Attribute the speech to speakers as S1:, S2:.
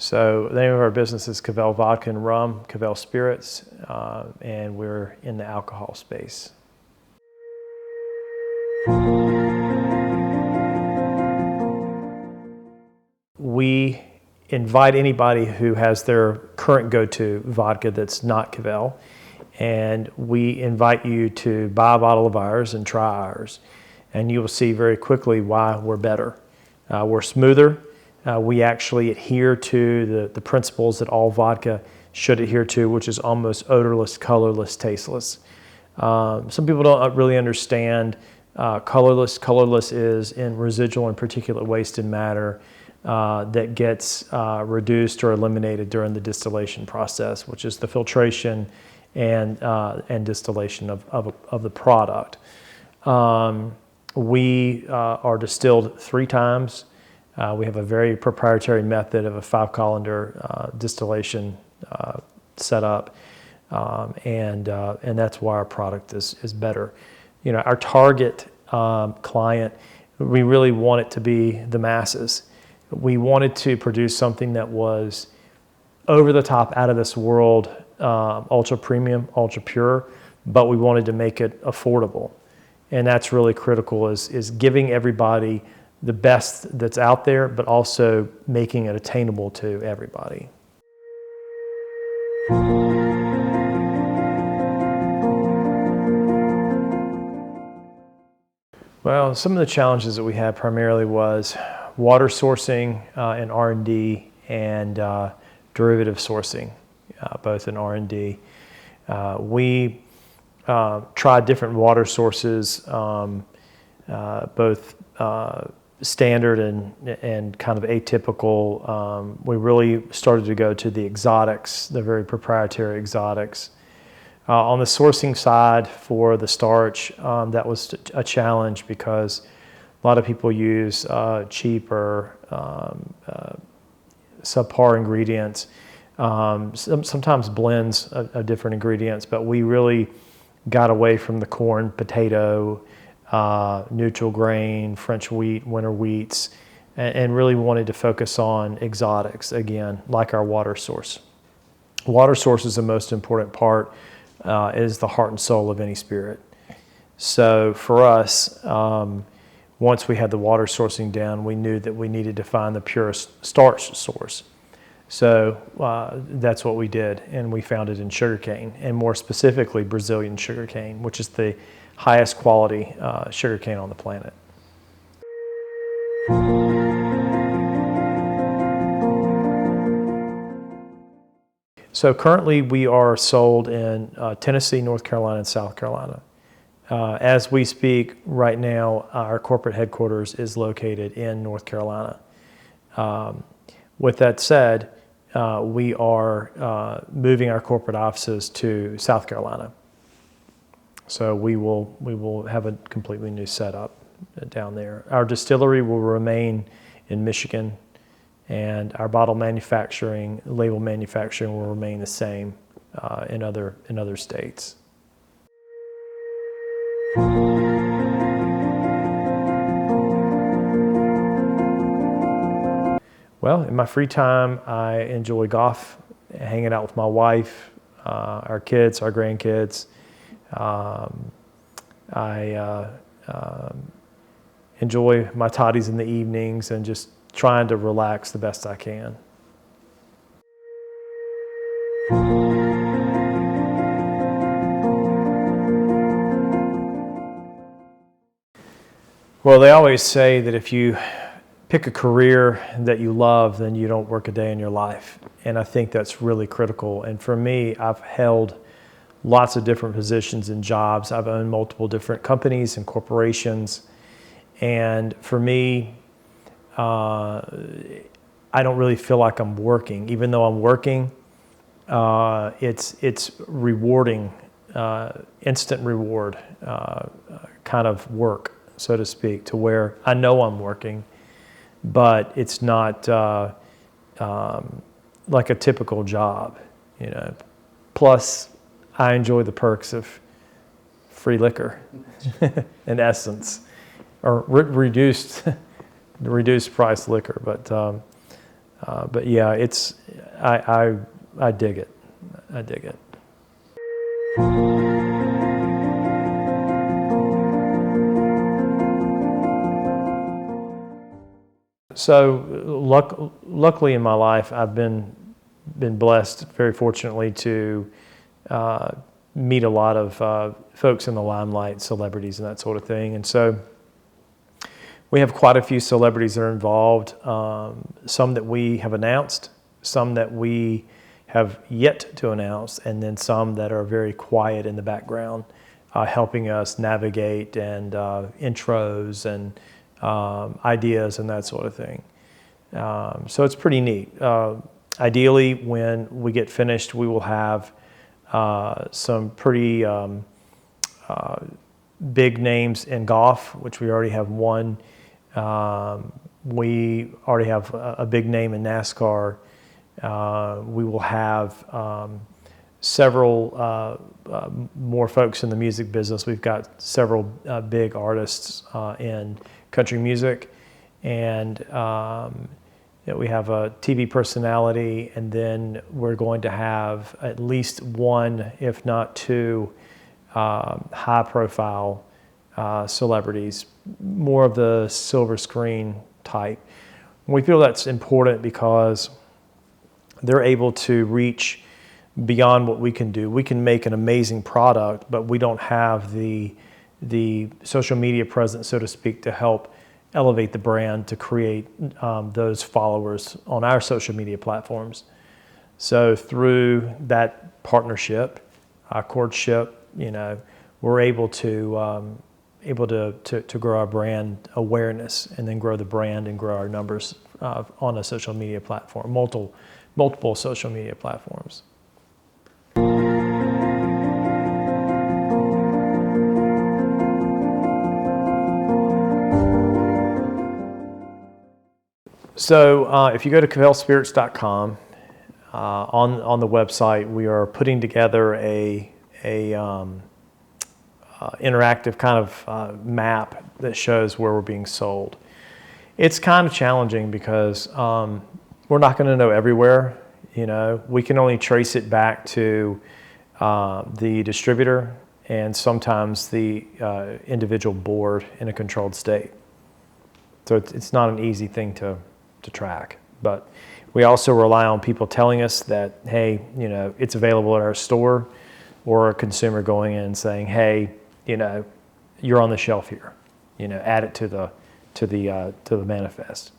S1: So the name of our business is Cavell Vodka and Rum, Cavell Spirits, and we're in the alcohol space. We invite anybody who has their current go-to vodka that's not Cavell, and we invite you to buy a bottle of ours and try ours, and you will see very quickly why we're better. We're smoother. We actually adhere to the principles that all vodka should adhere to, which is almost odorless, colorless, tasteless. Some people don't really understand colorless. Colorless is in residual and particulate waste and matter that gets reduced or eliminated during the distillation process, which is the filtration and distillation of the product. We are distilled 3 times. We have a very proprietary method of a 5-colander distillation setup, and that's why our product is better. You know, our target client, we really want it to be the masses. We wanted to produce something that was over the top, out of this world, ultra premium, ultra pure, but we wanted to make it affordable. And that's really critical, is giving everybody the best that's out there, but also making it attainable to everybody. Well, some of the challenges that we had primarily was water sourcing in R&D and derivative sourcing, both in R&D. We tried different water sources, both standard and kind of atypical. We really started to go to the exotics, the very proprietary exotics. On the sourcing side for the starch, that was a challenge because a lot of people use cheaper, subpar ingredients, sometimes blends of different ingredients, but we really got away from the corn, potato, neutral grain, French wheat, winter wheats, and really wanted to focus on exotics, again, like our water source. Water source is the most important part, is the heart and soul of any spirit. So for us, once we had the water sourcing down, we knew that we needed to find the purest starch source. So that's what we did, and we found it in sugarcane, and more specifically Brazilian sugarcane, which is the highest quality sugarcane on the planet. So currently we are sold in Tennessee, North Carolina, and South Carolina. As we speak right now, our corporate headquarters is located in North Carolina. With that said, we are moving our corporate offices to South Carolina. So we will have a completely new setup down there. Our distillery will remain in Michigan, and our bottle manufacturing, label manufacturing will remain the same in other states. Well, in my free time, I enjoy golf, hanging out with my wife, our kids, our grandkids. I enjoy my toddies in the evenings and just trying to relax the best I can. Well, they always say that if you pick a career that you love, then you don't work a day in your life. And I think that's really critical. And for me, I've held lots of different positions and jobs. I've owned multiple different companies and corporations. And for me, I don't really feel like I'm working. Even though I'm working, it's rewarding, instant reward kind of work, so to speak, to where I know I'm working, but it's not like a typical job, you know. Plus, I enjoy the perks of free liquor, in essence, or reduced price liquor. But But yeah, I dig it. I dig it. So luckily in my life, I've been blessed, very fortunately, to meet a lot of folks in the limelight, celebrities and that sort of thing. And so we have quite a few celebrities that are involved, some that we have announced, some that we have yet to announce, and then some that are very quiet in the background, helping us navigate and intros and ideas and that sort of thing. So it's pretty neat. Ideally, when we get finished, we will have some pretty big names in golf, which we already have one. We already have a big name in NASCAR. We will have several more folks in the music business. We've got several big artists in country music, and we have a TV personality, and then we're going to have at least one, if not two, high-profile celebrities, more of the silver screen type. We feel that's important because they're able to reach beyond what we can do. We can make an amazing product, but we don't have the social media presence, so to speak, to help elevate the brand, to create those followers on our social media platforms. So through that partnership, courtship, we're able to grow our brand awareness, and then grow the brand and grow our numbers on a social media platform, multiple social media platforms. So if you go to CavelleSpirits.com, on the website, we are putting together a interactive kind of map that shows where we're being sold. It's kind of challenging because we're not going to know everywhere. We can only trace it back to the distributor and sometimes the individual board in a controlled state. So it's not an easy thing to track. But we also rely on people telling us that, hey, it's available at our store, or a consumer going in and saying, hey, you're on the shelf here. Add it to the manifest.